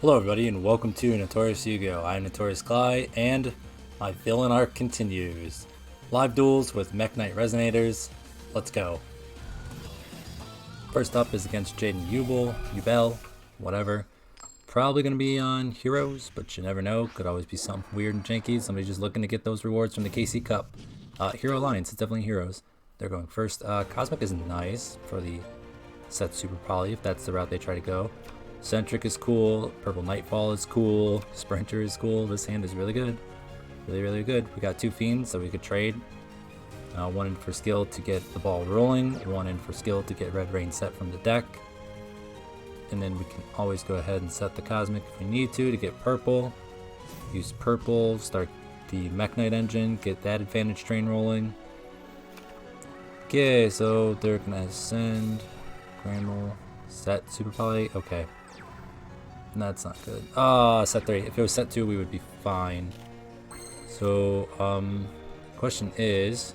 Hello everybody and welcome to Notorious Yugioh. I'm Notorious Cly and my villain arc continues. Live duels with Mekk Knight Resonators. Let's go. First up is against Jaden Yubel, whatever. Probably going to be on Heroes, but you never know. Could always be something weird and janky. Somebody just looking to get those rewards from the KC Cup. Hero Alliance, it's definitely Heroes. They're going first. Cosmic is nice for the set Super Poly if that's the route they try to go. Centric is cool, Purple Nightfall is cool, Sprinter is cool. This hand is really good. Really good. We got two Fiends that we could trade. One in for skill to get the ball rolling, one in for skill to get Red Rain set from the deck. And then we can always go ahead and set the Cosmic if we need to get purple. Use purple, start the Mekk Knight engine, get that advantage train rolling. Okay, so they're gonna ascend, Gramble, set Super Poly, okay. That's not good. Set 3. If it was set 2, we would be fine. So, question is,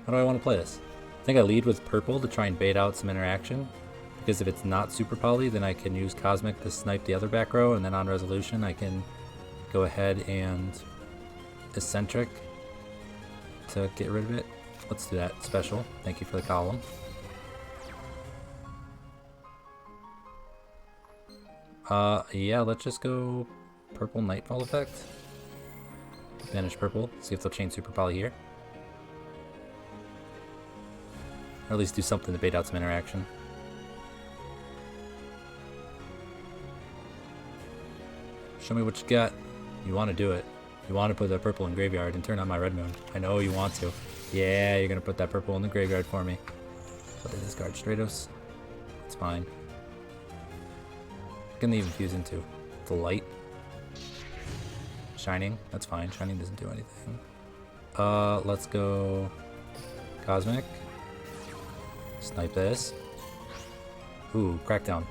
how do I want to play this? I think I lead with purple to try and bait out some interaction. Because if it's not Super Poly, then I can use Cosmic to snipe the other back row, and then on resolution I can go ahead and Eccentric to get rid of it. Let's do that. Special. Thank you for the column. Yeah, let's just go purple Nightfall effect. Banish purple. See if they'll chain Super Poly here. Or at least do something to bait out some interaction. Show me what you got. You want to do it. You want to put that purple in graveyard and turn on my red moon. I know you want to. Yeah, you're going to put that purple in the graveyard for me. But I discard Stratos. It's fine. What can they even fuse into? The light? Shining? That's fine. Shining doesn't do anything. Let's go Cosmic. Snipe this. Ooh, Crackdown.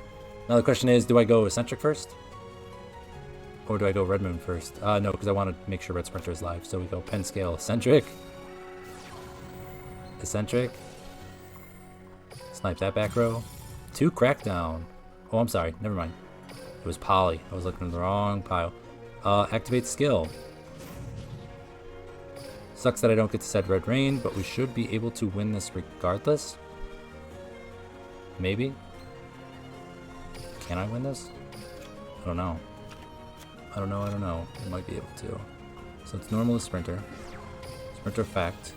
Now the question is, do I go Eccentric first? Or do I go Red Moon first? No, because I want to make sure Red Sprinter is live. So we go Pen Scale, Eccentric. Eccentric. Snipe that back row. 2 Crackdown. Oh, I'm sorry. Never mind. It was Poly. I was looking at the wrong pile. Activate skill. Sucks that I don't get to set Red Rain, but we should be able to win this regardless. Maybe. Can I win this? I don't know. I don't know. I might be able to. So it's normal as Sprinter. Sprinter effect.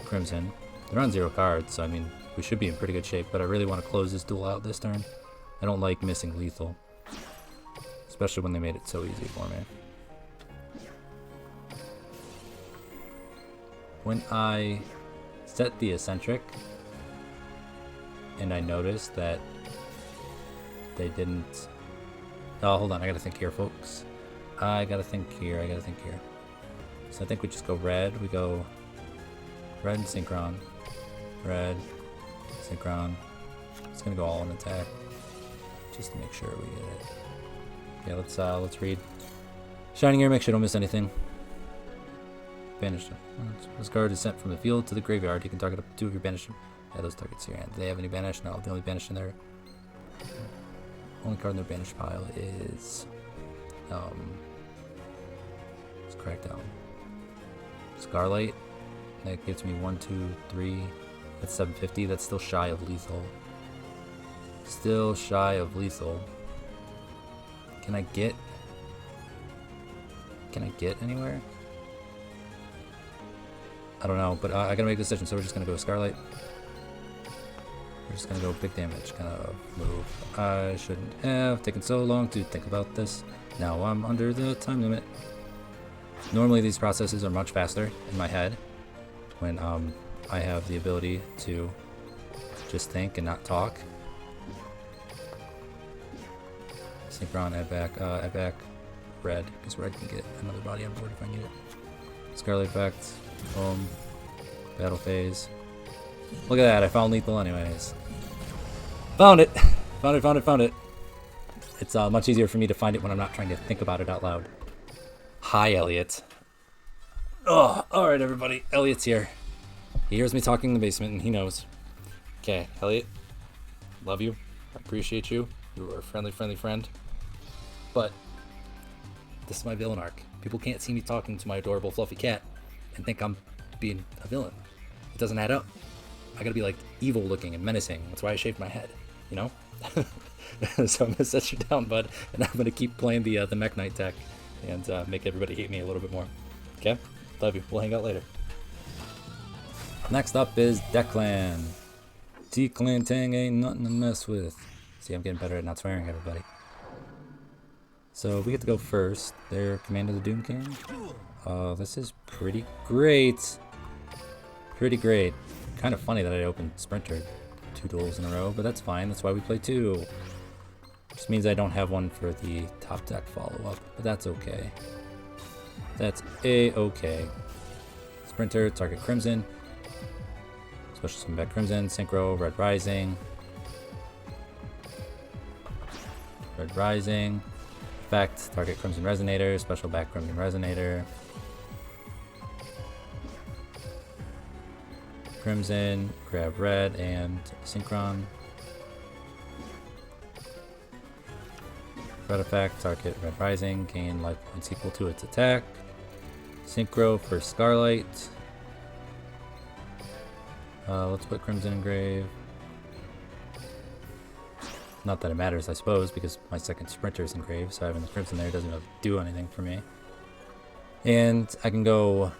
Crimson. They're on 0 cards, so I mean, we should be in pretty good shape, but I really want to close this duel out this turn. I don't like missing lethal. Especially when they made it so easy for me. When I set the Eccentric, and I noticed that they didn't... Oh, hold on, I gotta think here, folks. I gotta think here. So I think we just go red. We go red and Synchron. Red, Synchron. It's gonna go all in attack. Just to make sure we get it. Yeah, let's read. Shining here, make sure I don't miss anything. Banish them. This card is sent from the field to the graveyard. You can target up to 2 of your banished. Yeah, those targets here. Do they have any banish? No, the only banish in their only card in their banished pile is it's Crackdown. Scarlight. That gives me 1, 2, 3. That's 750. That's still shy of lethal. Still shy of lethal. Can I get anywhere? I don't know, but I gotta make a decision, so we're just gonna go Scarlight. We're just gonna go big damage kind of move. I shouldn't have taken so long to think about this. Now I'm under the time limit. Normally these processes are much faster in my head when I have the ability to just think and not talk. Synchron, add back red, because red can get another body on board if I need it. Scarlet effect, boom, battle phase. Look at that, I found lethal anyways. Found it! Found it. It's much easier for me to find it when I'm not trying to think about it out loud. Hi, Elliott. Oh, alright everybody, Elliott's here. He hears me talking in the basement and he knows. Okay, Elliott, love you. I appreciate you. You are a friendly friend. But this is my villain arc. People can't see me talking to my adorable fluffy cat and think I'm being a villain. It doesn't add up. I gotta be like evil looking and menacing. That's why I shaved my head, you know? So I'm gonna set you down, bud, and I'm gonna keep playing the Mekk Knight deck and make everybody hate me a little bit more. Okay? Love you. We'll hang out later. Next up is Declan. Declan Tang ain't nothing to mess with. See, I'm getting better at not swearing, everybody. So we get to go first. They're Command of the Doom King. This is pretty great. Pretty great. Kind of funny that I opened Sprinter 2 duels in a row, but that's fine. That's why we play 2. Just means I don't have one for the top deck follow-up, but that's okay. That's a-okay. Sprinter, target Crimson. Special summon back Crimson, Synchro, Red Rising. Red Rising. Effect, target Crimson Resonator, special back Crimson Resonator. Crimson, grab red, and Synchron. Red effect, target Red Rising, gain life points equal to its attack. Synchro for Scarlight. Let's put Crimson in grave. Not that it matters, I suppose, because my second Sprinter is in grave, so having the Crimson there doesn't really do anything for me. And I can go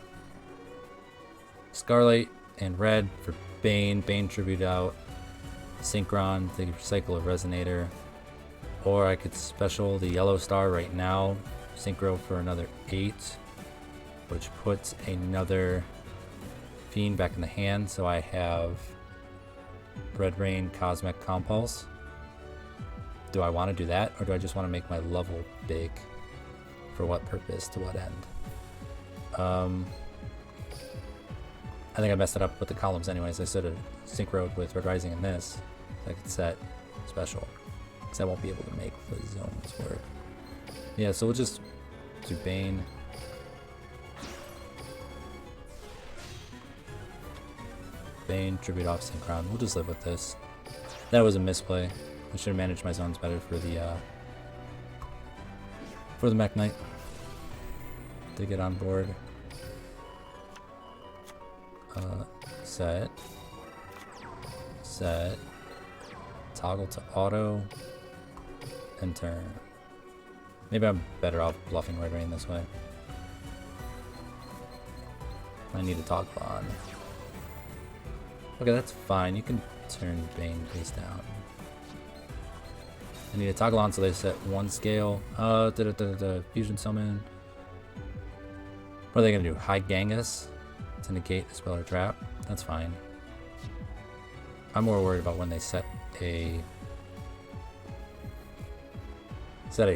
Scarlight and red for Bane. Bane tribute out. Synchron, take a recycle of Resonator. Or I could special the yellow star right now. Synchro for another 8. Which puts another Fiend back in the hand. So I have Red Rain, Cosmic Compulse. Do I want to do that? Or do I just want to make my level big? For what purpose? To what end? I think I messed it up with the columns anyways. I should have synchroed with Red Rising in this. So I could set special. Because I won't be able to make the zones work. Yeah, so we'll just do Bane. Bane, tribute off Synchron. We'll just live with this. That was a misplay. I should have managed my zones better for the Mekk Knight. To get on board. Set, toggle to auto, and turn. Maybe I'm better off bluffing Red Rain this way. I need to toggle on. Okay, that's fine. You can turn Bane face down. I need to toggle on so they set 1 scale. Fusion summon. What are they gonna do? High Genghis to negate a spell or trap? That's fine. I'm more worried about when they set a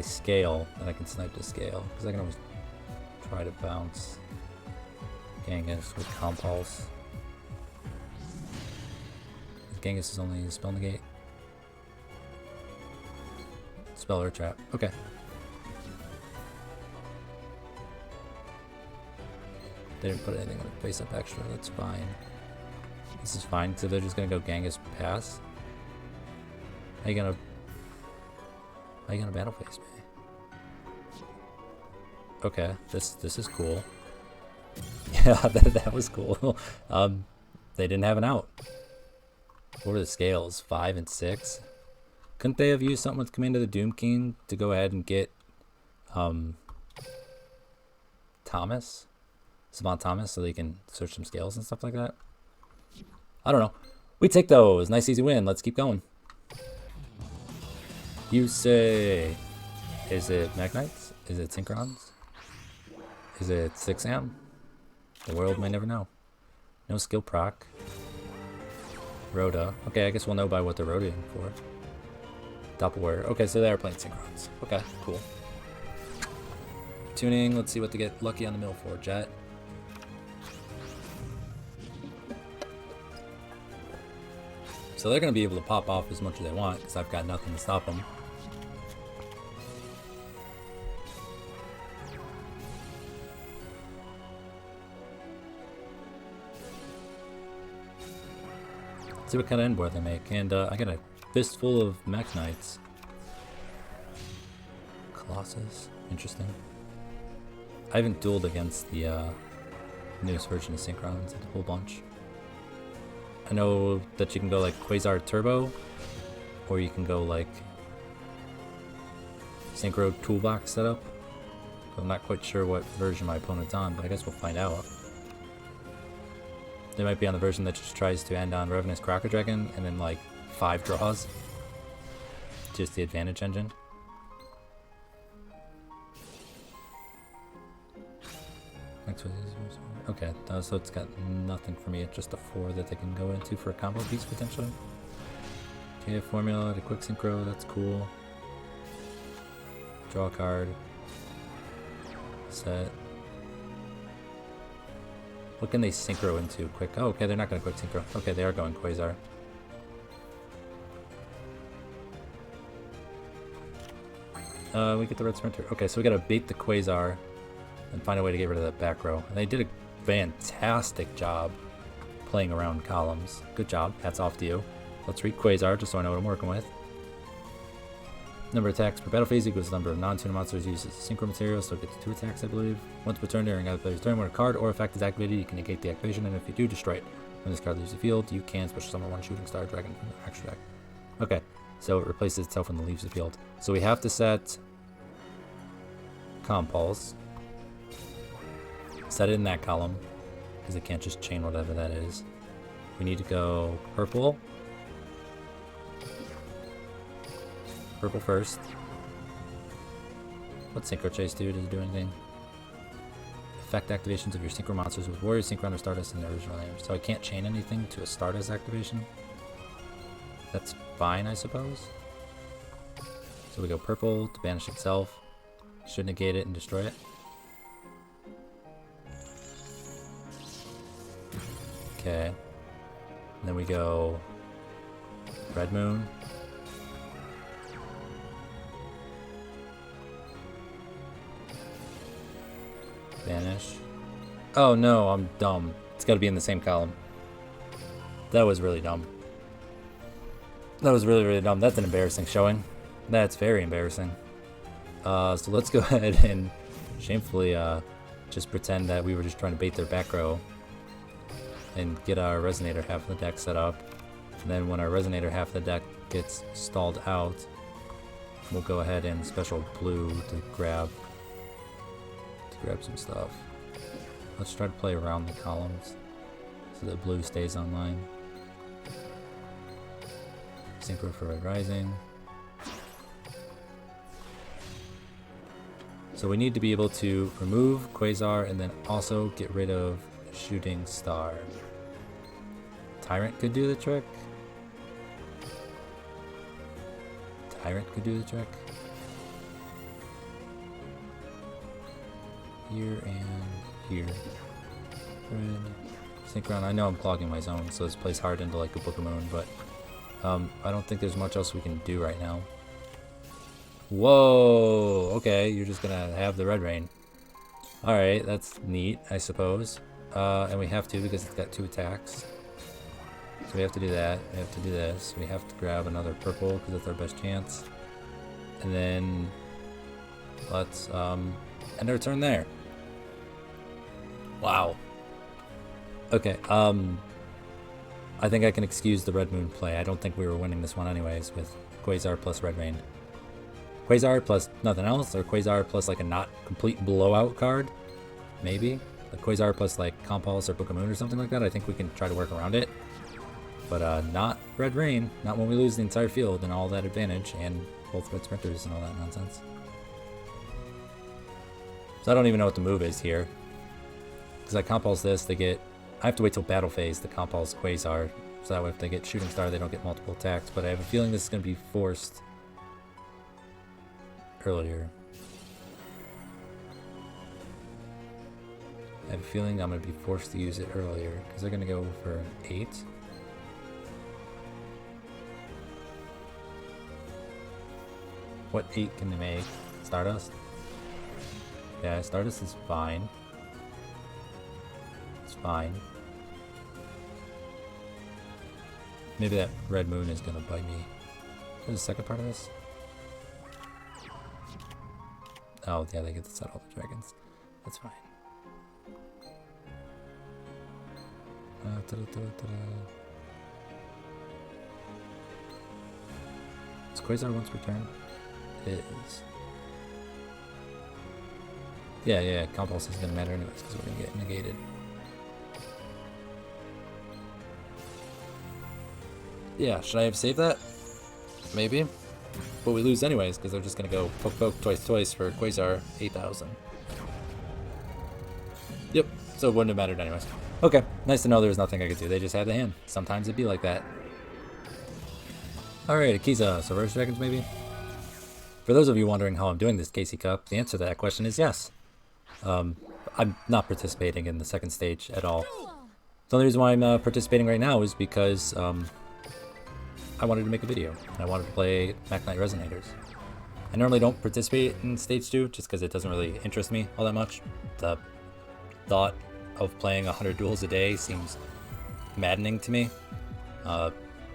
scale that I can snipe the scale, because I can always try to bounce Genghis with Compulse. Genghis is only a spell negate. Spell or trap. Okay. They didn't put anything on the face up extra, that's fine. This is fine, so they're just gonna go Genghis pass. How you gonna battle face me? Okay, this is cool. Yeah, that was cool. They didn't have an out. What are the scales? 5 and 6? Couldn't they have used something with Command of the Doom King to go ahead and get Thomas? Savant Thomas, so they can search some scales and stuff like that? I don't know. We take those. Nice easy win. Let's keep going. You say, is it Mekk Knights? Is it Synchrons? Is it 6am? The world may never know. No skill proc. Rhoda. Okay, I guess we'll know by what they're Rhodaing for. Doppelware. Okay, so they are playing Synchrons. Okay, cool. Tuning. Let's see what they get lucky on the mill for. Jet. So they're going to be able to pop off as much as they want, because I've got nothing to stop them. See what kind of end board they make. And I got a fistful of Mekk Knights. Colossus, interesting. I haven't dueled against the newest version of Synchrons a whole bunch. I know that you can go like Quasar Turbo, or you can go like Synchro Toolbox setup. I'm not quite sure what version my opponent's on, but I guess we'll find out. They might be on the version that just tries to end on Revenant's Crocker Dragon and then like 5 draws. Just the advantage engine. Okay, so it's got nothing for me. It's just a 4 that they can go into for a combo piece potentially. Okay, formula to quick synchro, that's cool. Draw a card. Set. What can they synchro into quick? Oh, okay, they're not going to quick synchro. Okay, they are going Quasar. We get the red sprinter. Okay, so we got to bait the Quasar and find a way to get rid of that back row. And they did a fantastic job playing around columns. Good job. Hats off to you. Let's read Quasar just so I know what I'm working with. Number of attacks per battle phase equals the number of non-tuna monsters used as synchro material, so it gets 2 attacks, I believe. Once per turn during either player's turn, when a card or effect is activated, you can negate the activation, and if you do, destroy it. When this card leaves the field, you can special summon 1 shooting star dragon from the extra deck. Okay, so it replaces itself when it leaves the field. So we have to set Compulse. Set it in that column, because it can't just chain whatever that is. We need to go purple. Purple first. What's Synchro Chase do? Does it do anything? Effect activations of your Synchro monsters with Warrior, Synchron, or Stardust in their original names. So I can't chain anything to a Stardust activation. That's fine, I suppose. So we go purple to banish itself. Should negate it and destroy it. Okay. And then we go Red Moon. Banish. Oh no, I'm dumb. It's got to be in the same column. That was really dumb. That was really, really dumb. That's an embarrassing showing. That's very embarrassing. So let's go ahead and shamefully just pretend that we were just trying to bait their back row and get our Resonator half of the deck set up. And then when our Resonator half of the deck gets stalled out, we'll go ahead and special blue to grab some stuff. Let's try to play around the columns so that blue stays online. Synchro for Red Rising. So we need to be able to remove Quasar and then also get rid of Shooting Star. Tyrant could do the trick. Tyrant could do the trick. Here and here. Red. Synchron. I know I'm clogging my zone, so this plays hard into like a Book of Moon, but I don't think there's much else we can do right now. Whoa! Okay, you're just gonna have the Red Rain. Alright, that's neat, I suppose. And we have to because it's got 2 attacks. So we have to do that. We have to do this. We have to grab another purple because that's our best chance. And then let's end our turn there. Wow. Okay, I think I can excuse the Red Moon play. I don't think we were winning this one anyways with Quasar plus Red Rain. Quasar plus nothing else, or Quasar plus like a not complete blowout card? Maybe? Like Quasar plus like Compulse or Book of Moon or something like that. I think we can try to work around it. But not Red Rain. Not when we lose the entire field and all that advantage and both red sprinters and all that nonsense. So I don't even know what the move is here. Because I Compulse this, they get... I have to wait till battle phase to Compulse Quasar. So that way if they get Shooting Star, they don't get multiple attacks. But I have a feeling this is going to be forced earlier. I have a feeling I'm going to be forced to use it earlier. Because they're going to go for an 8. What 8 can they make? Stardust? Yeah, Stardust is fine. It's fine. Maybe that Red Moon is gonna bite me. There's a second part of this. Oh, yeah, they get to set all the dragons. That's fine. Is Quasar once per turn? It is. Yeah, compulse isn't gonna matter anyways because we're gonna get negated. Yeah, should I have saved that? Maybe. But we lose anyways because they're just gonna go poke twice for Quasar 8,000. Yep, so it wouldn't have mattered anyways. Okay, nice to know there was nothing I could do. They just had the hand. Sometimes it'd be like that. Alright, Akiza, so reverse dragons maybe? For those of you wondering how I'm doing this KC Cup, the answer to that question is yes. I'm not participating in the second stage at all. The only reason why I'm participating right now is because I wanted to make a video. I wanted to play Mekk Knight Resonators. I normally don't participate in stage 2 just because it doesn't really interest me all that much. The thought of playing 100 duels a day seems maddening to me.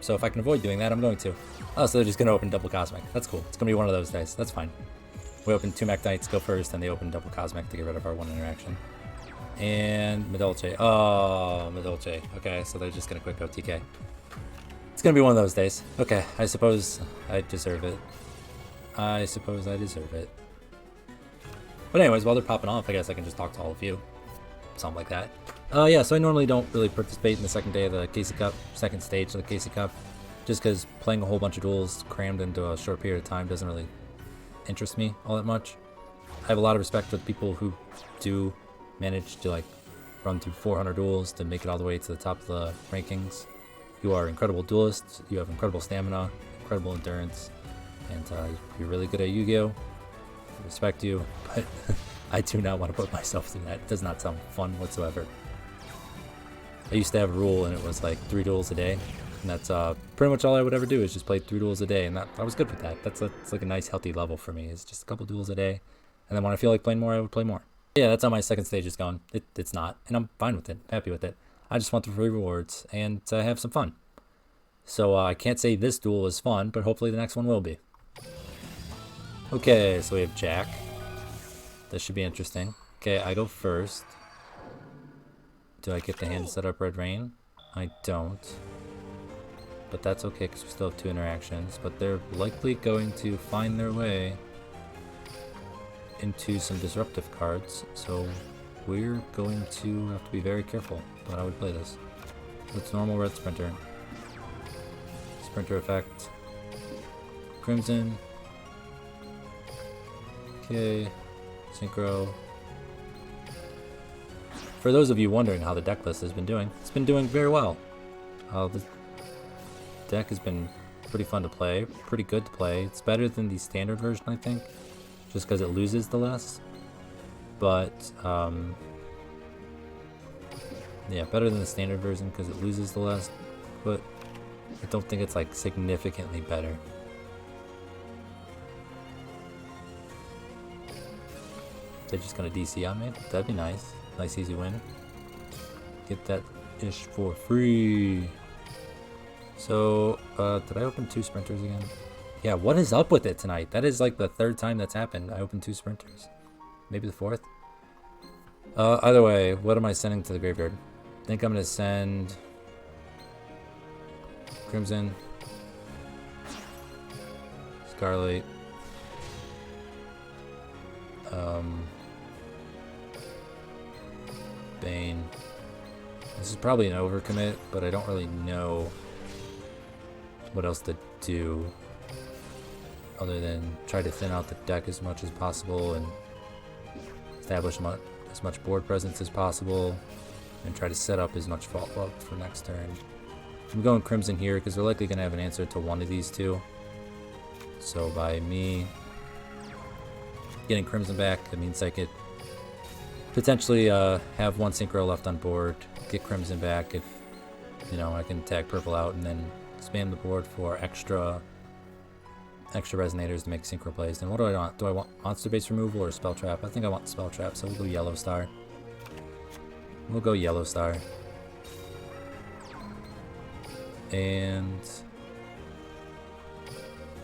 So if I can avoid doing that, I'm going to. Oh, so they're just going to open double Cosmic. That's cool. It's going to be one of those days. That's fine. We open 2 Mekk Knights, go first, and they open double Cosmic to get rid of our 1 interaction. And Madolche. Oh, Madolche. Okay, so they're just going to quick go TK. It's going to be one of those days. Okay, I suppose I deserve it. I suppose I deserve it. But anyways, while they're popping off, I guess I can just talk to all of you. Something like that. Yeah, so I normally don't really participate in the second day of the KC Cup, second stage of the KC Cup, just because playing a whole bunch of duels crammed into a short period of time doesn't really interest me all that much. I have a lot of respect for the people who do manage to like run through 400 duels to make it all the way to the top of the rankings. You are incredible duelists, you have incredible stamina, incredible endurance, and you're really good at Yu-Gi-Oh! I respect you, but I do not want to put myself through that. It does not sound fun whatsoever. I used to have a rule and it was like 3 duels a day, and that's pretty much all I would ever do is just play 3 duels a day, and I was good with that. That's like a nice healthy level for me. It's just a couple duels a day, and then when I feel like playing more, I would play more. Yeah, that's how my second stage is going. It's not, and I'm fine with it, happy with it. I just want the free rewards and to have some fun. So I can't say this duel is fun, but hopefully the next one will be. Okay, so we have Jack. This should be interesting. Okay, I go first. Do I get the hand to set up Red Rain? I don't. But that's okay because we still have 2 interactions. But they're likely going to find their way into some disruptive cards. So we're going to have to be very careful about how we play this. It's normal red Sprinter. Sprinter effect. Crimson. Okay. Synchro. For those of you wondering how the deck list has been doing, it's been doing very well. The deck has been pretty fun to play, pretty good to play. It's better than the standard version, I think, just because it loses the less. But, yeah, better than the standard version because it loses the less, but I don't think it's, like, significantly better. They're just gonna DC on me? That'd be nice. Nice easy win. Get that ish for free. So, did I open 2 Sprinters again? Yeah, what is up with it tonight? That is like the 3rd time that's happened. I opened 2 Sprinters. Maybe the 4th? Either way, what am I sending to the graveyard? I think I'm gonna send Crimson, Scarlet, Bane. This is probably an overcommit, but I don't really know what else to do other than try to thin out the deck as much as possible and establish as much board presence as possible and try to set up as much follow-up for next turn. I'm going Crimson here because they're likely going to have an answer to one of these 2. So by me getting Crimson back, it means I could potentially have 1 Synchro left on board, get Crimson back if, you know, I can tag Purple out and then spam the board for extra Resonators to make Synchro plays. And what do I want? Do I want Monster Base removal or Spell Trap? I think I want Spell Trap, so we'll go Yellow Star. We'll go Yellow Star. And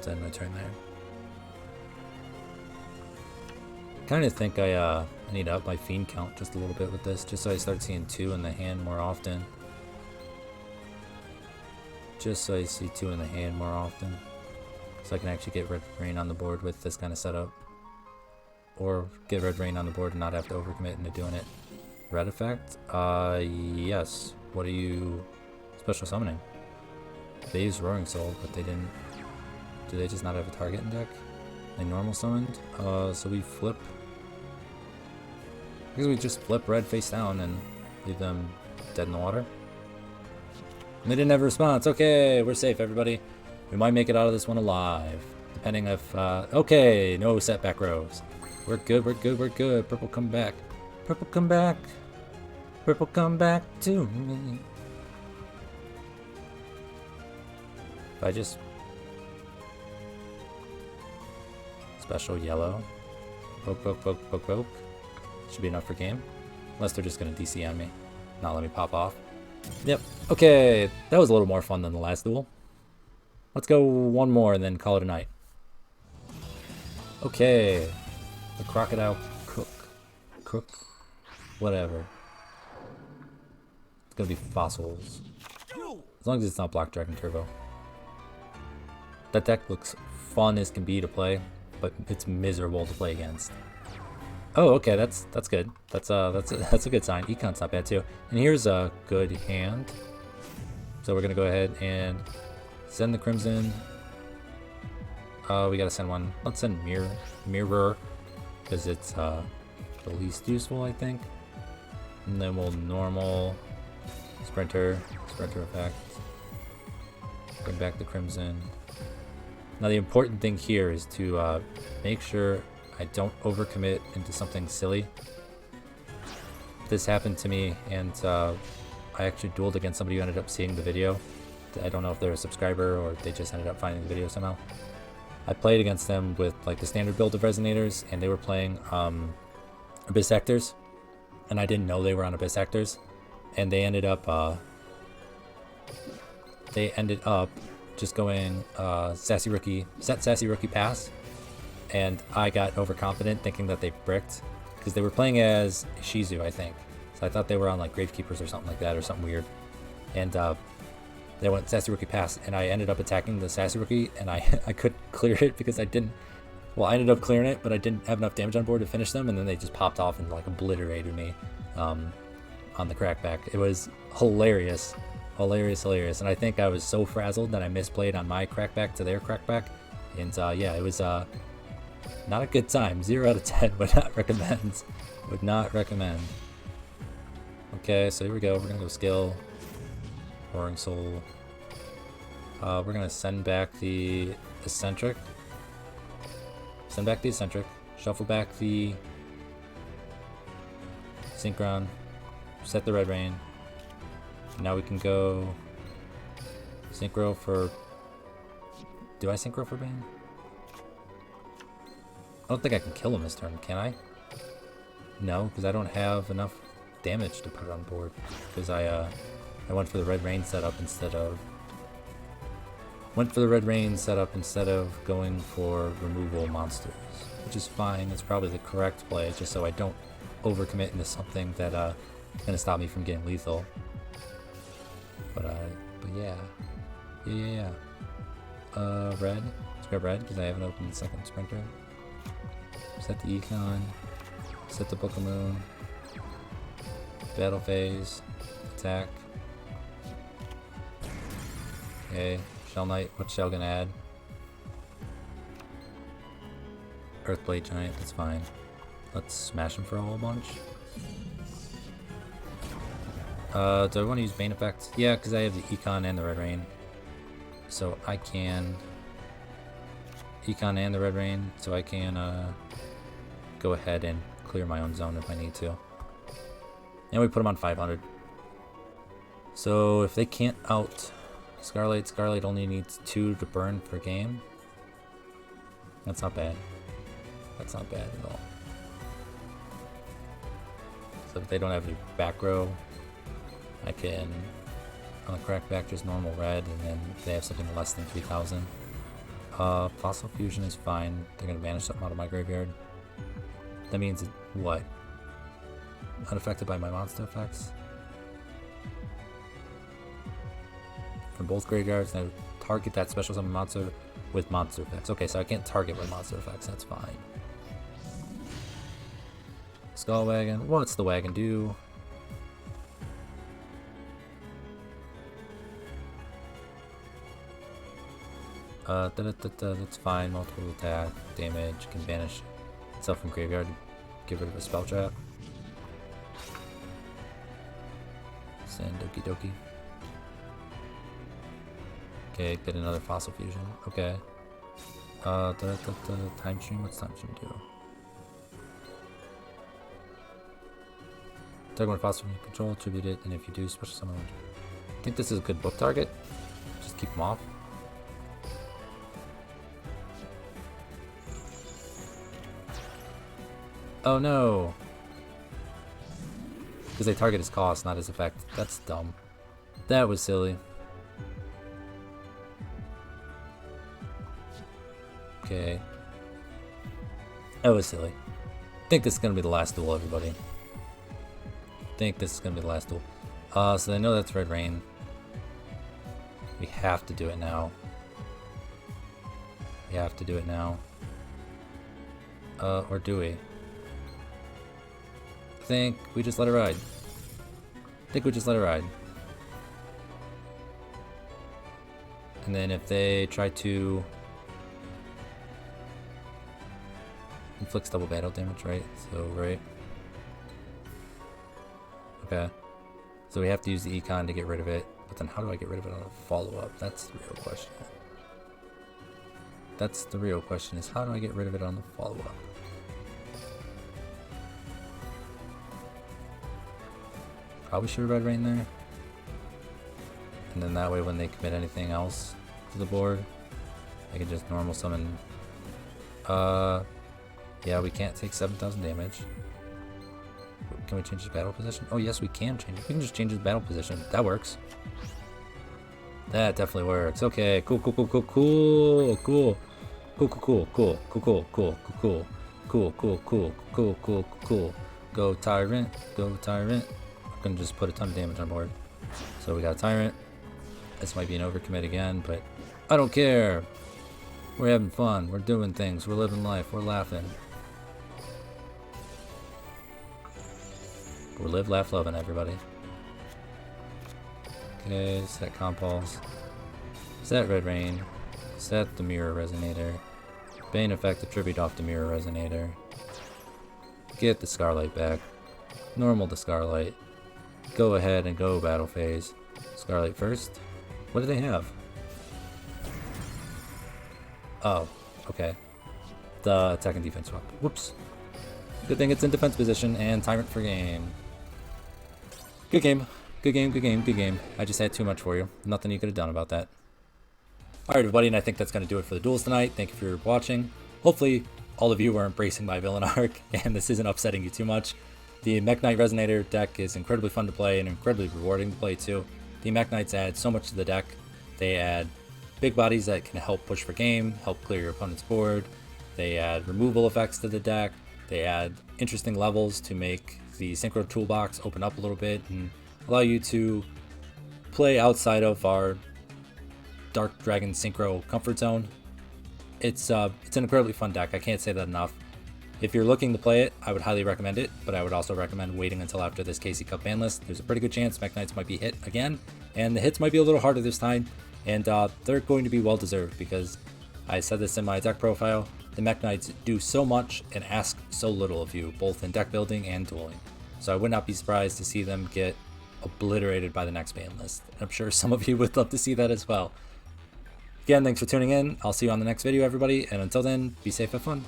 to end my turn there. Kind of think I need to up my fiend count just a little bit with this, just so I start seeing 2 in the hand more often. Just so I see 2 in the hand more often. So I can actually get red rain on the board with this kind of setup. Or get red rain on the board and not have to overcommit into doing it. Red effect? Yes. What are you special summoning? They used Roaring Soul, but they didn't. Do they just not have a target in deck? They normal summoned. So we flip. I guess we just flip red face down and leave them dead in the water. And they didn't have a response. Okay, we're safe, everybody. We might make it out of this one alive. Depending if, okay, no setback rows. We're good, we're good, we're good. Purple, come back. Purple, come back. Purple, come back to me. If I just... Special yellow. Poke, poke, poke, poke, poke. Should be enough for game. Unless they're just going to DC on me. Not let me pop off. Yep. Okay. That was a little more fun than the last duel. Let's go one more and then call it a night. Okay. The crocodile cook. Whatever. It's going to be fossils. As long as it's not Black Dragon Turbo. That deck looks fun as can be to play, but it's miserable to play against. Oh, okay, that's good. That's a good sign. Econ's not bad too. And here's a good hand. So we're gonna go ahead and send the Crimson. We gotta send one. Let's send Mirror, because it's the least useful, I think. And then we'll normal Sprinter effect. Bring back the Crimson. Now the important thing here is to make sure I don't overcommit into something silly. This happened to me, and I actually dueled against somebody who ended up seeing the video. I don't know if they're a subscriber or they just ended up finding the video somehow. I played against them with like the standard build of Resonators, and they were playing Abyss Actors, and I didn't know they were on Abyss Actors, and they ended up just going Sassy Rookie pass, and I got overconfident thinking that they bricked because they were playing as Shizu, I think. So I thought they were on like Gravekeepers or something like that, or something weird. And they went Sassy Rookie pass, and I ended up attacking the Sassy Rookie, and I couldn't clear it because I didn't. Well, I ended up clearing it, but I didn't have enough damage on board to finish them, and then they just popped off and like obliterated me on the crackback. It was hilarious. Hilarious. And I think I was so frazzled that I misplayed on my crackback to their crackback. And yeah, it was not a good time. 0 out of 10. Would not recommend. Would not recommend. Okay, so here we go. We're gonna go skill. Roaring Soul. We're gonna send back the Eccentric. Shuffle back the Synchron. Set the Red Rain. Now we can go Synchro for... Do I Synchro for Bane? I don't think I can kill him this turn, can I? No, because I don't have enough damage to put on board. Because I went for the Red Rain setup instead of... going for removal monsters. Which is fine, it's probably the correct play, just so I don't overcommit into something that is going to stop me from getting lethal. But yeah. Red. Let's grab red because I haven't opened the second Sprinter. Set the Econ. Set the Book of Moon. Battle phase. Attack. Okay. Shell Knight. What's Shell gonna add? Earthblade Giant. That's fine. Let's smash him for a whole bunch. Do I want to use Bane Effect? Yeah, because I have the Econ and the Red Rain. So I can... Econ and the Red Rain, so I can go ahead and clear my own zone if I need to. And we put them on 500. So if they can't out Scarlet only needs 2 to burn per game. That's not bad. That's not bad at all. So if they don't have any back row, I can, on the crackback, just normal red, and then if they have something less than 3,000, Fossil Fusion is fine. They're gonna banish something out of my graveyard. That means what? Unaffected by my monster effects? From both graveyards, and I target that special summon monster with monster effects. Okay, so I can't target with monster effects, that's fine. Skull Wagon, what's the wagon do? That's fine. Multiple attack, damage, can banish itself from graveyard, get rid of a spell trap. Send Doki Doki. Okay, get another Fossil Fusion. Okay. Time Stream, what's Time Stream do? Target one Fossil Fusion control, tribute it, and if you do, special summon. I think this is a good book target. Just keep them off. Oh no! Because they target his cost, not his effect. That's dumb. That was silly. Okay. That was silly. I think this is going to be the last duel, everybody. I think this is going to be the last duel. So I know that's Red Rain. We have to do it now. We have to do it now. Or do we? I think we just let it ride. I think we just let it ride. And then if they try to inflicts double battle damage, right? So, right. Okay. So we have to use the econ to get rid of it. But then how do I get rid of it on a follow-up? That's the real question. That's the real question, is how do I get rid of it on the follow-up? Probably should have Red Rain there. And then that way when they commit anything else to the board, I can just normal summon. Yeah, we can't take 7,000 damage. Can we change his battle position? Oh yes, we can change it. We can just change his battle position. That works. That definitely works. Okay, cool. Go Tyrant, go Tyrant. I'm gonna just put a ton of damage on board. So we got a Tyrant. This might be an overcommit again, but I don't care. We're having fun. We're doing things. We're living life. We're laughing. We're live, laugh, loving, everybody. Okay, set Compulse. Set Red Rain. Set the Mirror Resonator. Bane effect attribute off the Mirror Resonator. Get the Scarlight back. Normal the Scarlight. Go ahead and go battle phase. Scarlight first. What do they have? Oh, okay. The attack and defense swap. Whoops. Good thing it's in defense position and Tyrant for game. Good game. Good game, good game, good game. I just had too much for you. Nothing you could have done about that. Alright everybody, and I think that's going to do it for the duels tonight. Thank you for watching. Hopefully all of you are embracing my villain arc and this isn't upsetting you too much. The Mekk Knight Resonator deck is incredibly fun to play and incredibly rewarding to play too. The Mekk Knights add so much to the deck. They add big bodies that can help push for game, help clear your opponent's board. They add removal effects to the deck. They add interesting levels to make the Synchro toolbox open up a little bit and allow you to play outside of our Dark Dragon Synchro comfort zone. It's an incredibly fun deck. I can't say that enough. If you're looking to play it, I would highly recommend it, but I would also recommend waiting until after this KC Cup ban list. There's a pretty good chance Mekk Knights might be hit again, and the hits might be a little harder this time, and they're going to be well deserved because I said this in my deck profile. The Mekk Knights do so much and ask so little of you, both in deck building and dueling. So I would not be surprised to see them get obliterated by the next ban list. I'm sure some of you would love to see that as well. Again, thanks for tuning in. I'll see you on the next video, everybody, and until then, be safe, have fun.